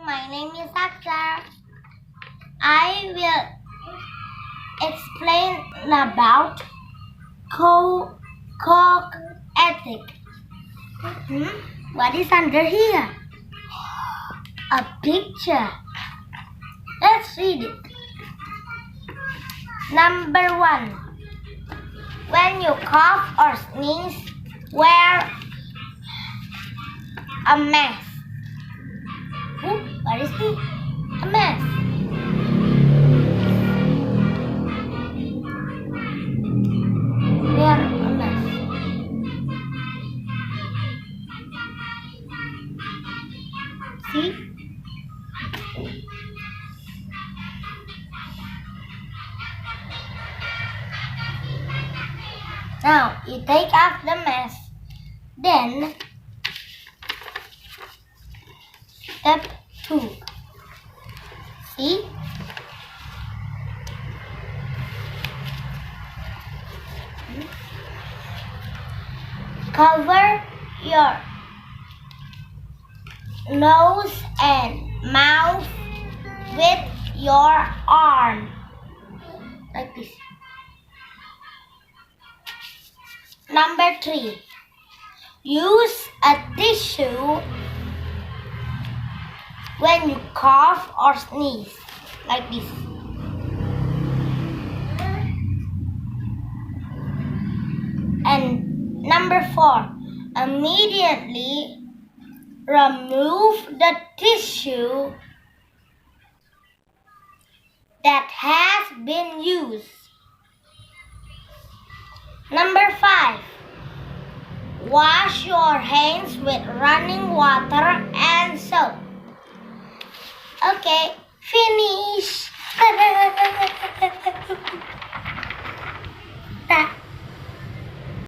my name is Aksar. I will explain about cock ethic. What is under here? A picture. Let's read it. Number 1. When you cough or sneeze, wear a mask. What is this? A mask. Wear a mask. See? Now you take off the mask. Then step 2. See? Cover your nose and mouth with your arm. Like this. Number 3. Use a tissue when you cough or sneeze. Like this. And number 4. Immediately remove the tissue that has been used. Number 5. Wash your hands with running water and soap. Okay, finish.